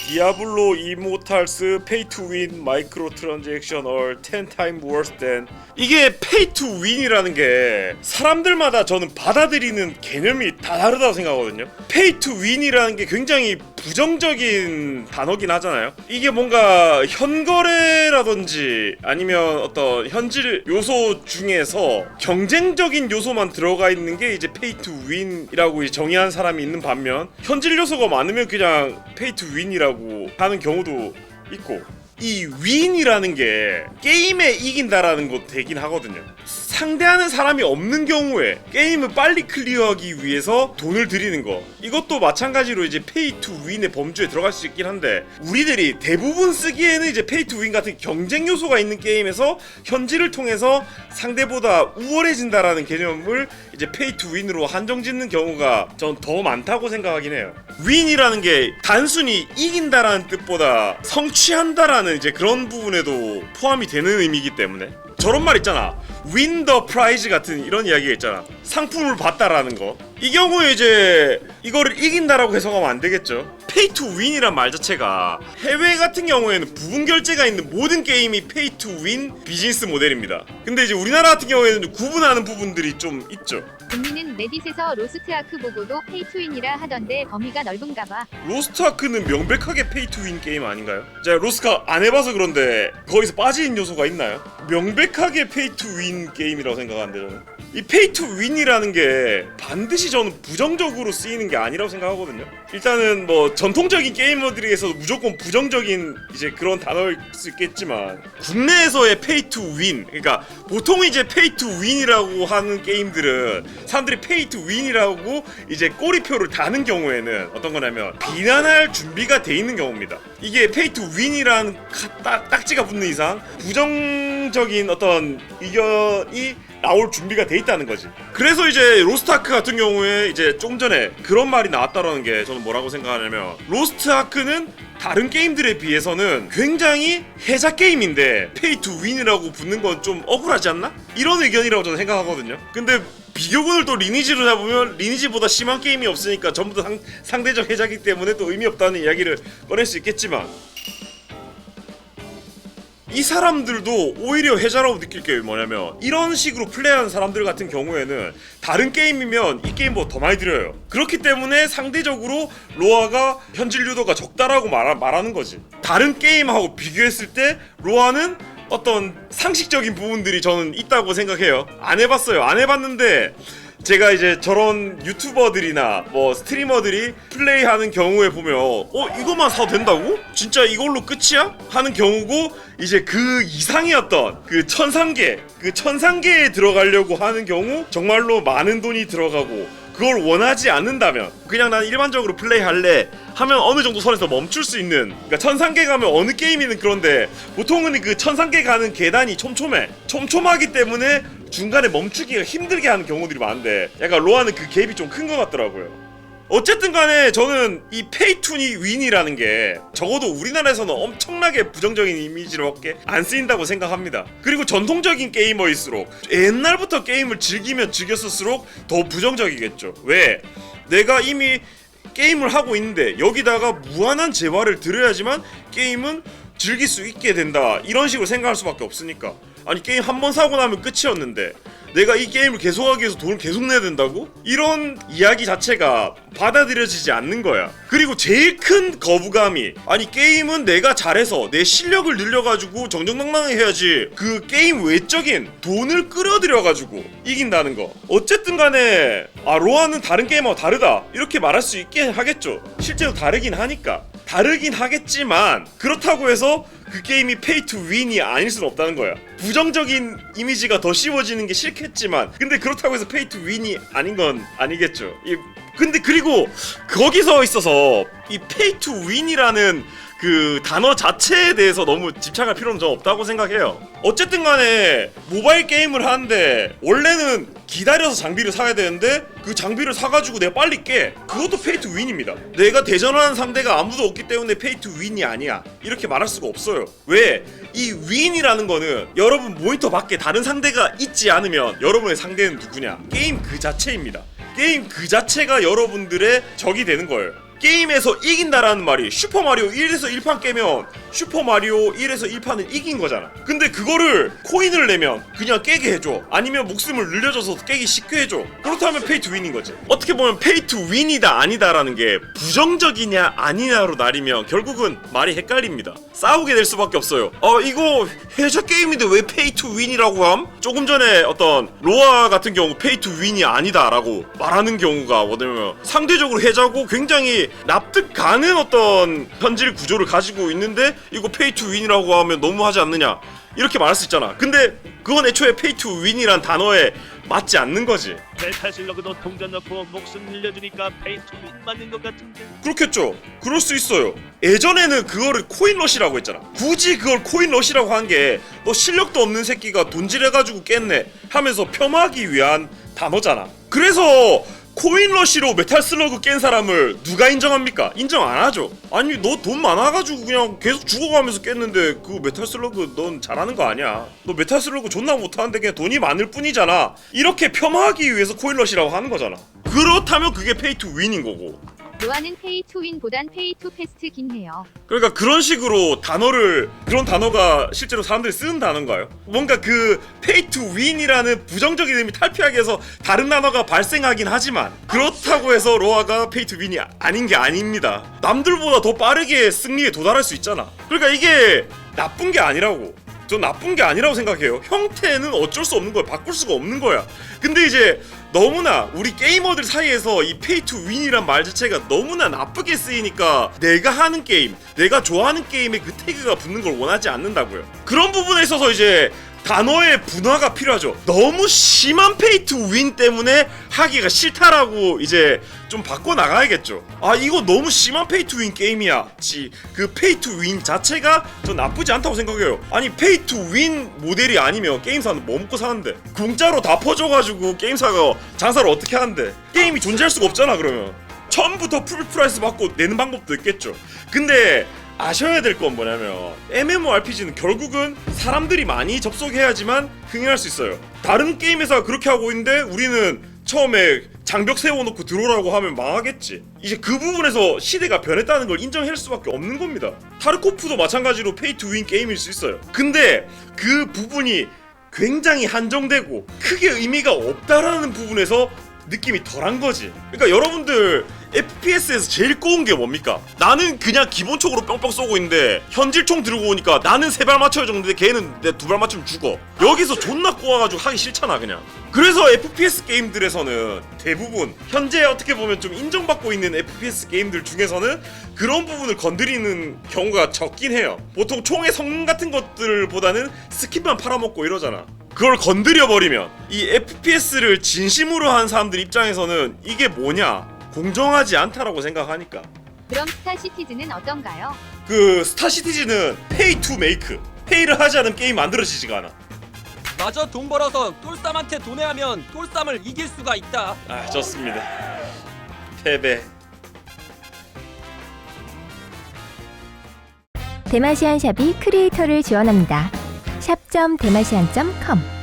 디아블로 이모탈스 페이 투 윈 마이크로 트랜잭션 얼 10 times worse than. 이게 페이 투 윈이라는 게 사람들마다 저는 받아들이는 개념이 다 다르다고 생각하거든요. 페이 투 윈이라는 게 굉장히 부정적인 단어긴 하잖아요. 이게 뭔가 현거래라든지 아니면 어떤 현질 요소 중에서 경쟁적인 요소만 들어가 있는 게 이제 페이 투 윈이라고 정의한 사람이 있는 반면, 현질 요소가 많으면 그냥 페이 투 윈이라고 하는 경우도 있고, 이 윈이라는 게 게임에 이긴다라는 것도 되긴 하거든요. 상대하는 사람이 없는 경우에 게임을 빨리 클리어하기 위해서 돈을 들이는 거, 이것도 마찬가지로 이제 페이 투 윈의 범주에 들어갈 수 있긴 한데, 우리들이 대부분 쓰기에는 이제 페이 투 윈 같은 경쟁 요소가 있는 게임에서 현질을 통해서 상대보다 우월해진다라는 개념을 이제 페이 투 윈으로 한정짓는 경우가 전 더 많다고 생각하긴 해요. 윈이라는 게 단순히 이긴다라는 뜻보다 성취한다라는 이제 그런 부분에도 포함이 되는 의미이기 때문에, 저런 말 있잖아, win the prize 같은 이런 이야기가 있잖아. 상품을 받다라는 거. 이 경우에 이제 이거를 이긴다라고 해석하면 안 되겠죠. 페이 투 윈이란 말 자체가 해외 같은 경우에는 부분 결제가 있는 모든 게임이 페이 투 윈 비즈니스 모델입니다. 근데 이제 우리나라 같은 경우에는 구분하는 부분들이 좀 있죠. 국민은 레딧에서 로스트 아크 보고도 페이 투 윈이라 하던데 범위가 넓은가 봐. 로스트 아크는 명백하게 페이 투 윈 게임 아닌가요? 제가 로스트 아크 안 해봐서 그런데 거기서 빠진 요소가 있나요? 명백하게 페이 투 윈 게임이라고 생각하는데, 저는 이 페이 투 윈이라는 게 반드시 저는 부정적으로 쓰이는 게 아니라고 생각하거든요. 일단은 뭐 전통적인 게이머들에서 무조건 부정적인 이제 그런 단어일 수 있겠지만, 국내에서의 페이 투 윈, 그러니까 보통 이제 페이 투 윈이라고 하는 게임들은 사람들이 페이 투 윈이라고 이제 꼬리표를 다는 경우에는 어떤 거냐면 비난할 준비가 돼 있는 경우입니다. 이게 페이 투 윈이라는 딱지가 붙는 이상 부정적인 어떤 의견이 나올 준비가 돼 있다는 거지. 그래서 이제 로스트 아크 같은 경우에 이제 좀 전에 그런 말이 나왔다라는 게, 저는 뭐라고 생각하냐면, 로스트 아크는 다른 게임들에 비해서는 굉장히 해자 게임인데 페이 투 윈이라고 붙는 건 좀 억울하지 않나? 이런 의견이라고 저는 생각하거든요. 근데 비교군을 또 리니지로 잡으면 리니지보다 심한 게임이 없으니까 전부 다 상대적 해자기 때문에 또 의미 없다는 이야기를 꺼낼 수 있겠지만, 이 사람들도 오히려 해자라고 느낄 게 뭐냐면, 이런 식으로 플레이하는 사람들 같은 경우에는 다른 게임이면 이 게임보다 더 많이 들여요. 그렇기 때문에 상대적으로 로아가 현질 유도가 적다라고 말하는 거지. 다른 게임하고 비교했을 때 로아는 어떤 상식적인 부분들이 저는 있다고 생각해요. 안 해봤어요. 안 해봤는데 제가 이제 저런 유튜버들이나 뭐 스트리머들이 플레이하는 경우에 보면 이거만 사도 된다고? 진짜 이걸로 끝이야? 하는 경우고, 이제 그 이상의 어떤 그 천상계에 들어가려고 하는 경우 정말로 많은 돈이 들어가고, 그걸 원하지 않는다면 그냥 난 일반적으로 플레이할래 하면 어느 정도 선에서 멈출 수 있는, 그러니까 천상계 가면 어느 게임이든 그런데 보통은 그 천상계 가는 계단이 촘촘하기 때문에 중간에 멈추기가 힘들게 하는 경우들이 많은데, 약간 로아는 그 갭이 좀 큰 것 같더라고요. 어쨌든 간에 저는 이 페이 투 윈이라는 게 적어도 우리나라에서는 엄청나게 부정적인 이미지로밖에 안 쓰인다고 생각합니다. 그리고 전통적인 게이머일수록, 옛날부터 게임을 즐기면 즐겼을수록 더 부정적이겠죠. 왜? 내가 이미 게임을 하고 있는데 여기다가 무한한 재화를 들여야지만 게임은 즐길 수 있게 된다, 이런 식으로 생각할 수밖에 없으니까. 아니, 게임 한 번 사고 나면 끝이었는데 내가 이 게임을 계속하기 위해서 돈을 계속 내야 된다고? 이런 이야기 자체가 받아들여지지 않는 거야. 그리고 제일 큰 거부감이, 아니 게임은 내가 잘해서 내 실력을 늘려가지고 정정당당하게 해야지 그 게임 외적인 돈을 끌어들여가지고 이긴다는 거. 어쨌든 간에 로아는 다른 게임하고 다르다 이렇게 말할 수 있게 하겠죠. 실제로 다르긴 하니까. 다르긴 하겠지만 그렇다고 해서 그 게임이 페이 투 윈이 아닐 수는 없다는 거야. 부정적인 이미지가 더 씌워지는 게 싫겠지만, 근데 그렇다고 해서 페이 투 윈이 아닌 건 아니겠죠. 근데 그리고 거기서 있어서 이 페이 투 윈이라는 그 단어 자체에 대해서 너무 집착할 필요는 좀 없다고 생각해요. 어쨌든 간에 모바일 게임을 하는데 원래는 기다려서 장비를 사야 되는데 그 장비를 사가지고 내가 빨리 깨, 그것도 페이 투 윈입니다. 내가 대전하는 상대가 아무도 없기 때문에 페이 투 윈이 아니야 이렇게 말할 수가 없어요. 왜? 이 윈이라는 거는 여러분 모니터 밖에 다른 상대가 있지 않으면 여러분의 상대는 누구냐? 게임 그 자체입니다. 게임 그 자체가 여러분들의 적이 되는 거예요. 게임에서 이긴다라는 말이 슈퍼마리오 1에서 1판 깨면 슈퍼마리오 1에서 1판을 이긴 거잖아. 근데 그거를 코인을 내면 그냥 깨게 해줘. 아니면 목숨을 늘려줘서 깨기 쉽게 해줘. 그렇다면 페이 투 윈인 거지. 어떻게 보면 페이 투 윈이다 아니다라는 게 부정적이냐 아니냐로 나뉘면 결국은 말이 헷갈립니다. 싸우게 될 수밖에 없어요. 이거 해저 게임인데 왜 페이 투 윈이라고 함? 조금 전에 어떤 로아 같은 경우 페이 투 윈이 아니다라고 말하는 경우가 뭐냐면 상대적으로 해자고 굉장히 납득 가는 어떤 현질 구조를 가지고 있는데 이거 페이 투 윈이라고 하면 너무하지 않느냐 이렇게 말할 수 있잖아. 근데 그건 애초에 페이 투 윈이란 단어에 맞지 않는 거지. 메탈 슬러그도 동전 넣고 목숨 늘려주니까 페이 투 윈 맞는 것 같은데. 그렇겠죠. 그럴 수 있어요. 예전에는 그거를 코인러시라고 했잖아. 굳이 그걸 코인러시라고 한 게 너 실력도 없는 새끼가 돈질해가지고 깼네 하면서 폄하하기 위한 단어잖아. 그래서 코인러시로 메탈 슬러그 깬 사람을 누가 인정합니까? 인정 안 하죠. 아니 너 돈 많아가지고 그냥 계속 죽어가면서 깼는데 그 메탈 슬러그 넌 잘하는 거 아니야. 너 메탈 슬러그 존나 못하는데 그냥 돈이 많을 뿐이잖아. 이렇게 폄하하기 위해서 코인러시라고 하는 거잖아. 그렇다면 그게 페이 투 윈인 거고. 로아는 페이 투 윈보단 페이 투 패스트긴 해요. 그러니까 그런 식으로 그런 단어가 실제로 사람들이 쓰는 단어인가요? 뭔가 그 페이 투 윈이라는 부정적인 의미 탈피하기 위해서 다른 단어가 발생하긴 하지만 그렇다고 해서 로아가 페이 투 윈이 아닌 게 아닙니다. 남들보다 더 빠르게 승리에 도달할 수 있잖아. 그러니까 이게 나쁜 게 아니라고. 전 나쁜 게 아니라고 생각해요. 형태는 어쩔 수 없는 거야. 바꿀 수가 없는 거야. 근데 이제 너무나 우리 게이머들 사이에서 이 페이 투 윈이란 말 자체가 너무나 나쁘게 쓰이니까 내가 하는 게임, 내가 좋아하는 게임에 그 태그가 붙는 걸 원하지 않는다고요. 그런 부분에 있어서 이제 단어의 분화가 필요하죠. 너무 심한 페이 투 윈 때문에 하기가 싫다라고 이제 좀 바꿔 나가야겠죠. 이거 너무 심한 페이 투 윈 게임이야. 그 페이 투 윈 자체가 저 나쁘지 않다고 생각해요. 아니 페이 투 윈 모델이 아니면 게임사는 뭐 먹고 사는데? 공짜로 다 퍼줘가지고 게임사가 장사를 어떻게 하는데? 게임이 존재할 수가 없잖아. 그러면 처음부터 풀프라이스 받고 내는 방법도 있겠죠. 근데 아셔야 될 건 뭐냐면 MMORPG는 결국은 사람들이 많이 접속해야지만 흥행할 수 있어요. 다른 게임 회사가 그렇게 하고 있는데 우리는 처음에 장벽 세워놓고 들어오라고 하면 망하겠지. 이제 그 부분에서 시대가 변했다는 걸 인정할 수밖에 없는 겁니다. 타르코프도 마찬가지로 페이 투 윈 게임일 수 있어요. 근데 그 부분이 굉장히 한정되고 크게 의미가 없다라는 부분에서 느낌이 덜한 거지. 그러니까 여러분들 FPS에서 제일 꼬운 게 뭡니까? 나는 그냥 기본적으로 뿅뿅 쏘고 있는데 현질총 들고 오니까 나는 3발 맞춰야 정도인데 걔는 내 2발 맞추면 죽어. 여기서 존나 꼬아가지고 하기 싫잖아 그냥. 그래서 FPS 게임들에서는 대부분 현재 어떻게 보면 좀 인정받고 있는 FPS 게임들 중에서는 그런 부분을 건드리는 경우가 적긴 해요. 보통 총의 성능 같은 것들보다는 스킨만 팔아먹고 이러잖아. 그걸 건드려버리면 이 FPS를 진심으로 한 사람들 입장에서는 이게 뭐냐? 공정하지 않다라고 생각하니까. 그럼 스타시티즈는 어떤가요? 그 스타시티즈는 페이 투 메이크. 페이를 하지 않으면 게임 만들어지지가 않아. 마저 돈 벌어서 똘쌈한테 도내하면 똘쌈을 이길 수가 있다. 좋습니다. 패배. 대마시안 샵이 크리에이터를 지원합니다. 샵.대마시안.com